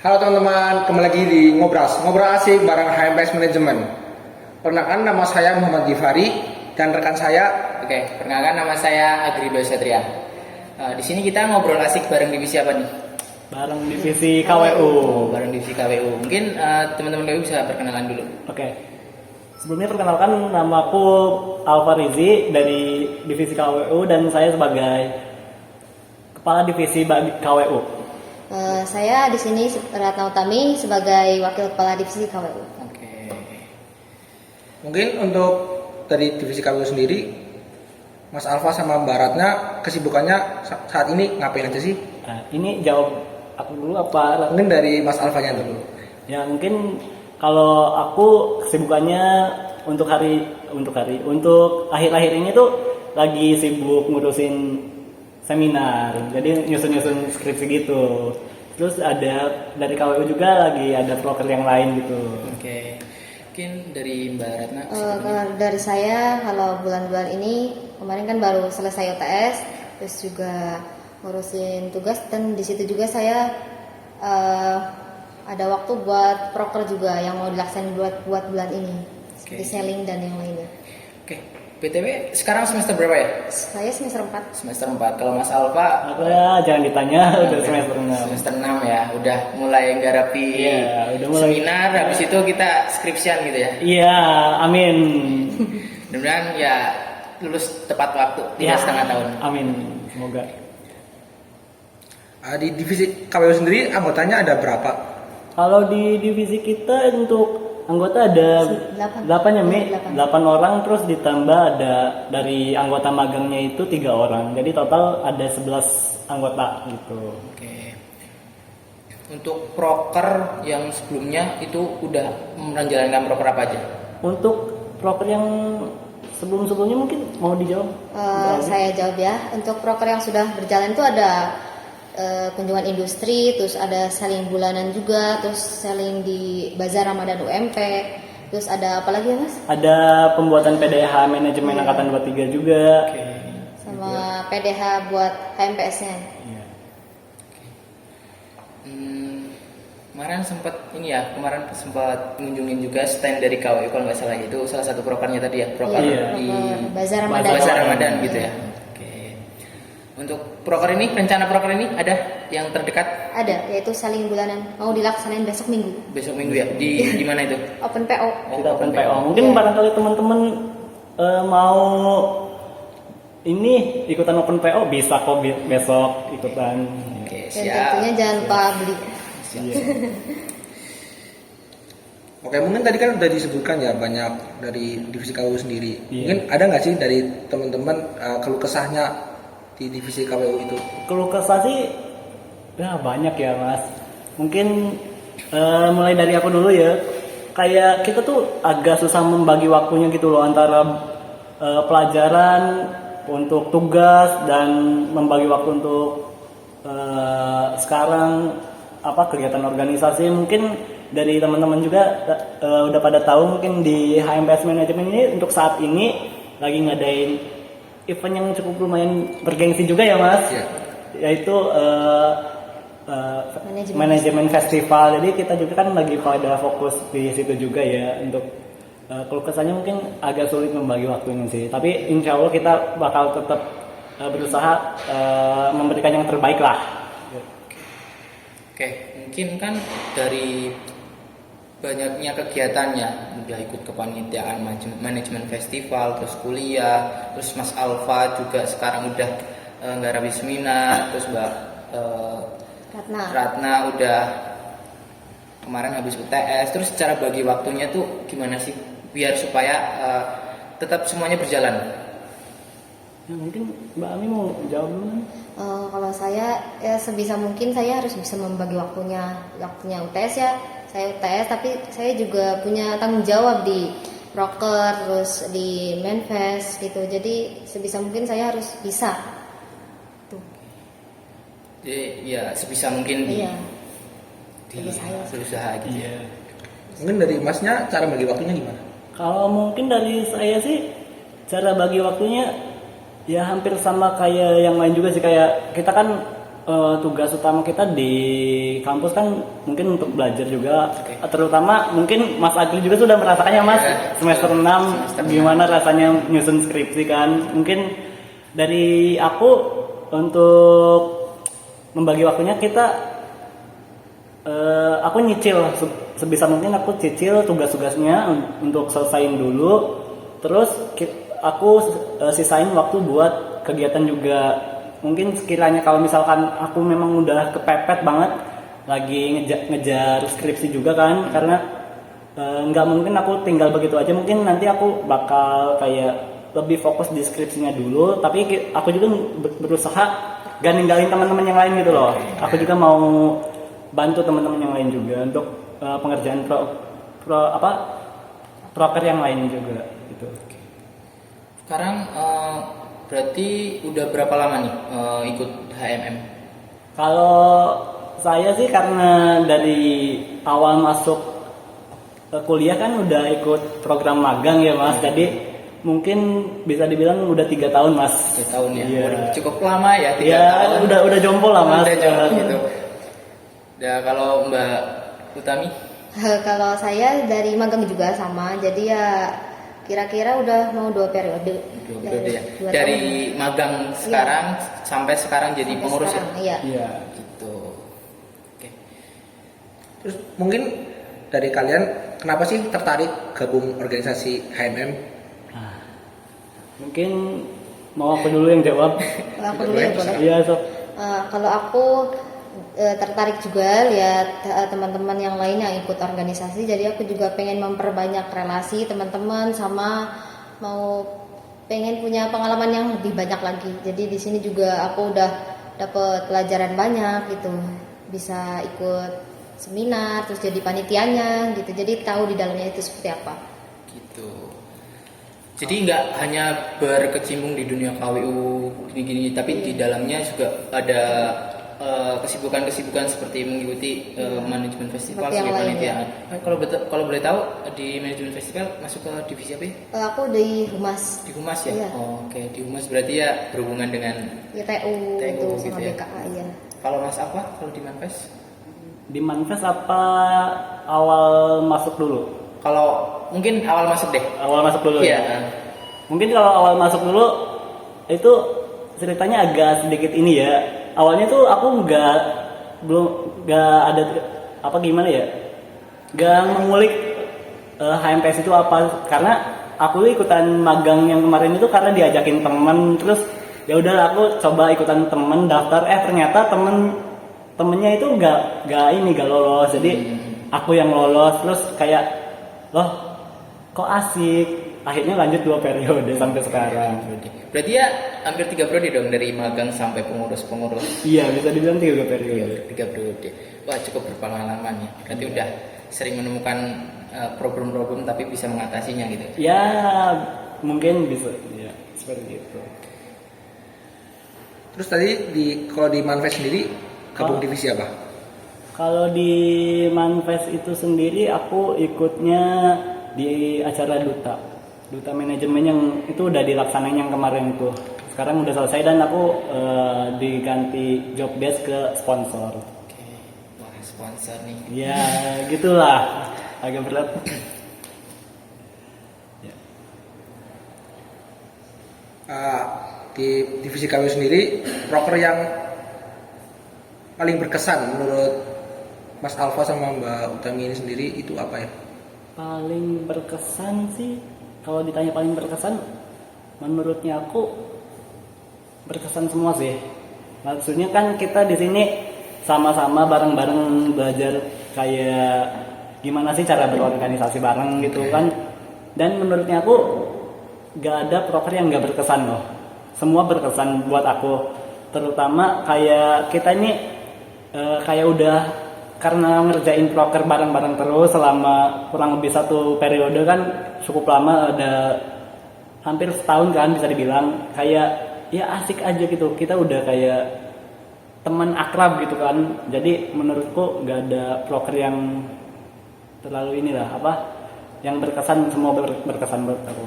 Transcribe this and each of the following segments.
Halo teman-teman, kembali lagi di Ngobras asik bareng HMPS Manajemen. Perkenalkan, nama saya Muhammad Gifari dan rekan saya. Oke, perkenalkan nama saya Agri Satria. Di sini kita ngobrol asik bareng divisi apa nih? Bareng divisi KWU. Bareng divisi KWU. Mungkin teman-teman KWU bisa perkenalan dulu. Oke. Sebelumnya perkenalkan, namaku Alfa Rizi dari divisi KWU dan saya sebagai kepala divisi KWU. Saya di sini Ratna Utami sebagai wakil kepala divisi KWU. Oke. Mungkin untuk dari divisi KWU sendiri, Mas Alfa sama Mbak Ratna kesibukannya saat ini ngapain aja sih? Nah, ini jawab aku dulu apa? Mungkin dari Mas Alfanya dulu. Ya mungkin kalau aku kesibukannya untuk akhir-akhir ini tuh lagi sibuk ngurusin seminar, jadi nyusun skripsi gitu. Terus ada dari KWU juga lagi ada proker yang lain gitu. Oke. Mungkin dari Mbak Ratna. Kalau dari saya, kalau bulan-bulan ini kemarin kan baru selesai UTS, terus juga ngurusin tugas dan di situ juga saya ada waktu buat proker juga yang mau dilaksanain buat bulan ini, seperti selling dan yang lainnya. Oke. BTW sekarang semester berapa ya? Saya semester 4. Semester 4. Kalau Mas Alfa? Aku ya jangan ditanya, udah semester 6. Semester 6 ya, udah mulai ngarapi udah mulai seminar, habis itu kita skripsian gitu ya? Iya, amin. Mudah-mudahan ya lulus tepat waktu, tidak setengah tahun. Amin, semoga. Di divisi KWU sendiri anggotanya ada berapa? Kalau di divisi kita untuk anggota ada 8 ya, Mi. 8 orang, terus ditambah ada dari anggota magangnya itu 3 orang. Jadi total ada 11 anggota gitu. Oke. Untuk proker yang sebelumnya itu udah menjalankan proker apa aja? Untuk proker yang sebelum-sebelumnya mungkin mau dijawab? Saya jawab ya. Untuk proker yang sudah berjalan itu ada kunjungan industri, terus ada selling bulanan juga, terus selling di Bazar Ramadan UMP, terus ada apa lagi ya Mas? Ada pembuatan PDH manajemen angkatan 23 juga. Sama PDH buat HMPS-nya. Iya. Kemarin sempat ngunjungin juga stand dari KWU kalau nggak salah, itu salah satu prokernya tadi ya, proker di Bazar Ramadan. Bazar Ramadan gitu ya. Untuk proker ini, rencana proker ini ada yang terdekat? Ada, yaitu saling bulanan. Mau dilaksanain besok Minggu. Besok Minggu ya? Di mana itu? Open PO. Kita open PO. Mungkin barangkali teman-teman mau ini ikutan open PO bisa kok besok ikutan. Oke, Dan siap. tentunya jangan lupa beli. Iya. Oke, mungkin tadi kan udah disebutkan ya banyak dari divisi KWU sendiri. Iya. Mungkin ada nggak sih dari teman-teman keluh kesahnya di divisi KWU itu? Keluh kesah sih ya banyak ya Mas. Mungkin mulai dari aku dulu ya. Kayak kita tuh agak susah membagi waktunya gitu loh antara pelajaran untuk tugas dan membagi waktu untuk sekarang kegiatan organisasi. Mungkin dari teman-teman juga udah pada tahu mungkin di HMPS Manajemen ini untuk saat ini lagi ngadain event yang cukup lumayan bergengsi juga ya Mas, yaitu manajemen festival. Jadi kita juga kan lagi pada fokus di situ juga ya. Untuk keluh kesahnya mungkin agak sulit membagi waktunya sih, tapi insya Allah kita bakal tetap berusaha memberikan yang terbaik lah. Oke, mungkin kan dari banyaknya kegiatannya, udah ikut kepanitiaan manajemen festival, terus kuliah, terus Mas Alfa juga sekarang udah ngarapi seminar, terus Mbak Ratna udah kemarin habis UTS. Terus cara bagi waktunya tuh gimana sih biar supaya tetap semuanya berjalan? Ya, mungkin Mbak Ami mau jawab dulu. Kalau saya ya sebisa mungkin saya harus bisa membagi waktunya UTS ya. Saya UTS tapi saya juga punya tanggung jawab di proker, terus di manifest gitu. Jadi sebisa mungkin saya harus bisa. Tuh. Jadi ya sebisa mungkin berusaha gitu. Iya. Mungkin dari Masnya cara bagi waktunya gimana? Kalau mungkin dari saya sih cara bagi waktunya ya hampir sama kayak yang lain juga sih. Kayak kita kan tugas utama kita di kampus kan mungkin untuk belajar juga. Oke. Terutama mungkin Mas Agli juga sudah merasakannya Mas Ya, semester 6 semester gimana rasanya nyusun skripsi kan. Mungkin dari aku untuk membagi waktunya aku nyicil sebisa mungkin aku cicil tugas-tugasnya untuk selesaiin dulu. Terus aku sisain waktu buat kegiatan juga. Mungkin sekiranya kalau misalkan aku memang udah kepepet banget lagi ngejar skripsi juga kan, karena nggak mungkin aku tinggal begitu aja. Mungkin nanti aku bakal kayak lebih fokus di skripsinya dulu, tapi aku juga berusaha gak ninggalin teman-teman yang lain gitu loh. Aku juga mau bantu teman-teman yang lain juga untuk pengerjaan proker yang lain juga gitu. Sekarang berarti udah berapa lama nih ikut HMM? Kalau saya sih karena dari awal masuk kuliah kan udah ikut program magang ya Mas, jadi mungkin bisa dibilang udah 3 tahun Mas. 3 tahun ya. Iya. Waduh, cukup lama ya 3 Ya tahun. udah jompo lah Mas. Udah jauh gitu. Ya kalau Mbak Utami? Kalau saya dari magang juga sama, jadi ya kira-kira udah mau 2 periode. Ya. Dua Dari tahun. magang sekarang sampai sekarang jadi Sampai pengurus sekarang, ya? Iya. Iya. Gitu. Oke. Terus mungkin dari kalian kenapa sih tertarik gabung organisasi HMM? Nah, mungkin mau aku dulu yang jawab. Kalau aku dulu ya boleh. Iya sob. Kalau aku tertarik juga lihat teman-teman yang lain yang ikut organisasi, jadi aku juga pengen memperbanyak relasi teman-teman, sama mau pengen punya pengalaman yang lebih banyak lagi. Jadi di sini juga aku udah dapet pelajaran banyak gitu, bisa ikut seminar, terus jadi panitianya gitu, jadi tahu di dalamnya itu seperti apa. Gitu. Jadi nggak hanya berkecimpung di dunia KWU gini-gini, tapi di dalamnya juga ada kesibukan-kesibukan seperti mengikuti manajemen festival Seperti yang sebagai lain, panitia. Kalau boleh tahu di manajemen festival masuk ke divisi apa ya? Aku di Humas, Di Humas ya. Iya. Oh, oke, di Humas berarti ya berhubungan dengan ya TU, itu TU sama gitu ya. BKA ya. Kalau Mas apa? Kalau di Manfest? Di manifest apa awal masuk dulu? Kalau mungkin awal masuk deh. Awal masuk dulu Iya. ya. Mungkin kalau awal masuk dulu itu ceritanya agak sedikit ini ya. Awalnya tuh aku nggak ada apa gimana ya, nggak mengulik HMPS itu apa, karena aku ikutan magang yang kemarin itu karena diajakin temen, terus ya udah aku coba ikutan temen daftar, ternyata temennya itu nggak lolos, jadi aku yang lolos, terus kayak loh kok asik, akhirnya lanjut 2 periode sampai sekarang. Berarti ya hampir 3 periode dong, dari magang sampai pengurus. Iya, bisa dibilang 3 periode. 3 periode. Wah, cukup berpengalaman ya. Berarti udah sering menemukan problem-problem tapi bisa mengatasinya gitu. Ya, mungkin bisa ya, seperti itu. Terus tadi kalau di Manfest sendiri gabung Oh. divisi apa? Kalau di Manfest itu sendiri aku ikutnya di acara duta manajemen yang itu udah dilaksanain yang kemarin itu. Sekarang udah selesai dan aku diganti job desk ke sponsor. Oke. Wah, sponsor nih. Ya, gitulah. Agak berat. Ya. Di divisi kami sendiri proker yang paling berkesan menurut Mas Alfa sama Mbak Utami ini sendiri itu apa ya? Paling berkesan sih, kalau ditanya paling berkesan, menurutnya aku berkesan semua sih. Maksudnya kan kita di sini sama-sama bareng-bareng belajar kayak gimana sih cara berorganisasi bareng gitu kan. Dan menurutnya aku gak ada proker yang gak berkesan loh. Semua berkesan buat aku. Terutama kayak kita ini kayak udah, karena ngerjain proker bareng-bareng terus selama kurang lebih 1 periode kan cukup lama, ada hampir setahun kan bisa dibilang. Kayak ya asik aja gitu, kita udah kayak teman akrab gitu kan. Jadi menurutku gak ada proker yang terlalu inilah apa yang berkesan, semua berkesan buat aku.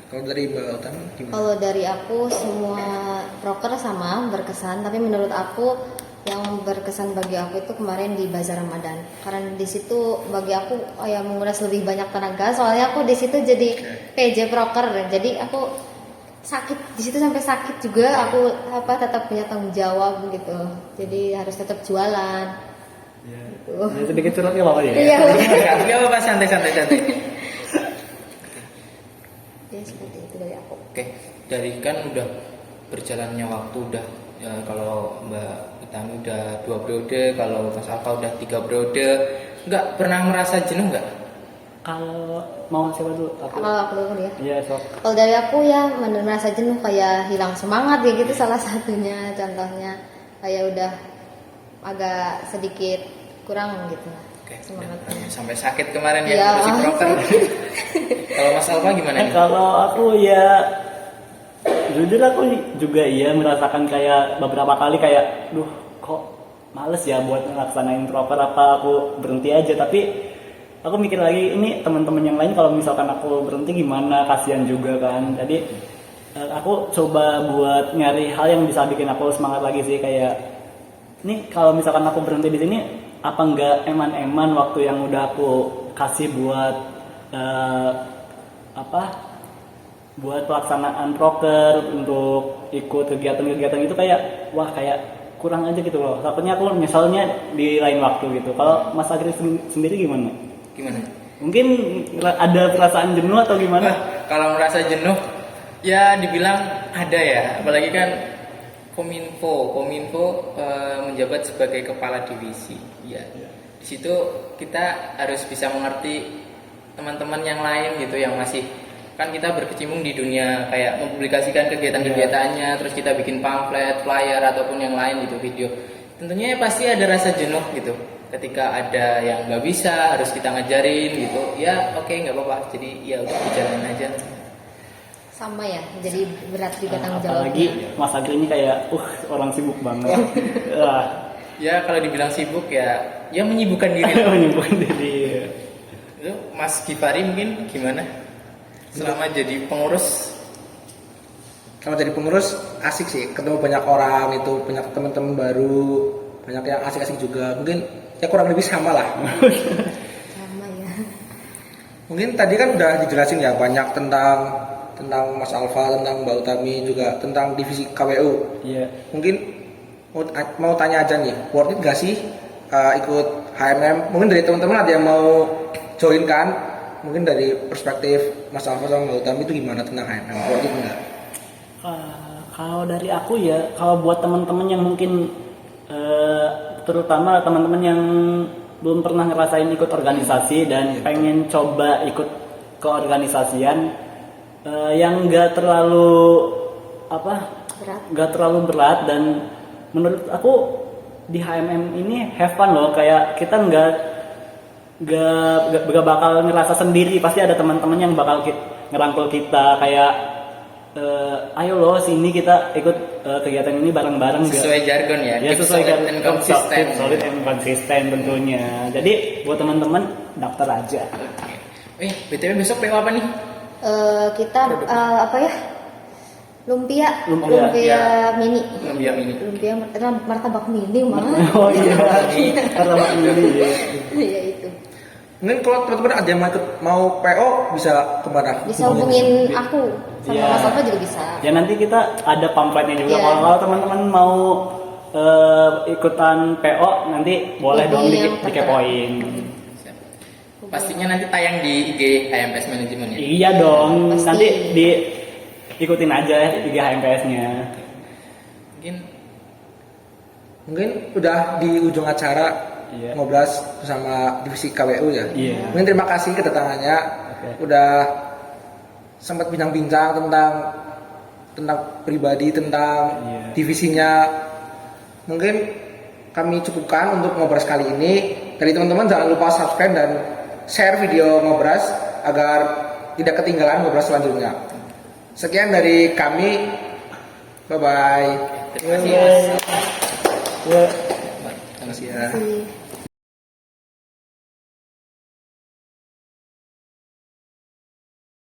Kalau dari Mbak Utami gimana? Kalau dari aku semua proker sama berkesan, tapi menurut aku yang berkesan bagi aku itu kemarin di Bazar Ramadan. Karena di situ bagi aku ya menguras lebih banyak tenaga. Soalnya aku di situ jadi PJ proker, jadi aku sakit di situ sampai sakit juga. Aku tetap punya tanggung jawab gitu. Jadi harus tetap jualan. Gitu. Ya, sedikit curhat ya Bapak ya. Iya. Enggak apa-apa, santai. Ya seperti itu dari aku. Oke, dari kan udah berjalannya waktu udah kalau Mbak Utami udah 2 periode, kalau Mas Alfa udah 3 periode, nggak pernah merasa jenuh nggak? Kalau mau siapa dulu? Aku. Kalau aku dulu ya. Iya, sok. Kalau dari aku ya merasa jenuh, kayak hilang semangat ya gitu, salah satunya contohnya kayak udah agak sedikit kurang gitu Oke, semangatnya. sampai sakit kemarin ya, Iya. masih proker. Kalau Mas Alfa gimana nih? Kalau aku ya jujur aku juga iya merasakan kayak beberapa kali kayak duh kok males ya buat ngelaksanain proker, apa aku berhenti aja. Tapi aku mikir lagi ini teman-teman yang lain kalau misalkan aku berhenti gimana, kasihan juga kan. Jadi aku coba buat nyari hal yang bisa bikin aku semangat lagi sih, kayak nih kalau misalkan aku berhenti di sini apa enggak eman-eman waktu yang udah aku kasih buat buat pelaksanaan proker untuk ikut kegiatan-kegiatan itu, kayak wah kayak kurang aja gitu loh. Takutnya aku misalnya di lain waktu gitu. Kalau Mas Agri sendiri gimana? Gimana? Mungkin ada perasaan jenuh atau gimana? Kalau merasa jenuh, ya dibilang ada ya. Apalagi kan Kominfo menjabat sebagai kepala divisi. Ya, di situ kita harus bisa mengerti teman-teman yang lain gitu, yang masih kan kita berkecimpung di dunia kayak mempublikasikan kegiatan-kegiatannya, terus kita bikin pamflet, flyer ataupun yang lain gitu, video. Tentunya pasti ada rasa jenuh gitu. Ketika ada yang nggak bisa, harus kita ngajarin gitu. Ya oke, nggak apa-apa. Jadi ya udah dijalanin aja. Sama ya, jadi berat juga tanggung jawabnya. Apalagi Mas Agri ini kayak orang sibuk banget. Ya kalau dibilang sibuk ya menyibukkan diri. Menyibukkan diri. Itu Mas Gifari mungkin gimana? Selama jadi pengurus? Kalau jadi pengurus asik sih, ketemu banyak orang, itu banyak teman-teman baru, banyak yang asik-asik juga. Mungkin ya kurang lebih sama lah. Sama ya. Mungkin tadi kan udah dijelasin ya banyak tentang Mas Alfa, tentang Mbak Utami, juga tentang divisi KWU. Iya. Mungkin mau tanya aja nih, worth it gak sih ikut HMM? Mungkin dari teman-teman ada yang mau join kan? Mungkin dari perspektif Mas Alfa sama Mbak Utami itu gimana tentang HMM? Worth it enggak? Kalau dari aku ya, kalau buat teman-teman yang mungkin terutama teman-teman yang belum pernah ngerasain ikut organisasi dan pengen coba ikut keorganisasian yang nggak terlalu berat, dan menurut aku di HMM ini have fun loh, kayak kita nggak bakal ngerasa sendiri, pasti ada teman-teman yang bakal ngerangkul kita kayak ayo loh sini kita ikut kegiatan ini bareng-bareng. Sesuai jargon ya, ya sesuai solid and consistent. Solid and konsisten tentunya. Jadi buat teman-teman daftar aja. BTW besok PO apa nih? Kita lumpia Ya. mini. Lumpia mini. Lumpia martabak mini mah. Oh iya. Karena ini ya. Iya itu. Mungkin kalau teman-teman ada yang mau PO bisa kemana? Bisa hubungin aku sama Iya. Mas Alfa juga bisa. Ya nanti kita ada pamfletnya juga. Iya. Kalau teman-teman mau ikutan PO nanti boleh dong Yang dikepoin. Pastinya nanti tayang di IG HMPS Manajemen ya. Iya dong. Pasti. Nanti ikutin aja IG HMPS-nya. Mungkin udah di ujung acara. Iya. Ngobras bersama divisi KWU ya. Iya. Mungkin terima kasih kedatangannya. Udah sempat bincang-bincang tentang pribadi, tentang divisinya. Mungkin kami cukupkan untuk ngobras kali ini. Dari teman-teman jangan lupa subscribe dan share video ngobras agar tidak ketinggalan ngobras selanjutnya. Sekian dari kami. Bye bye. Terima kasih Mas. Ya. Terima kasih ya. Terima kasih.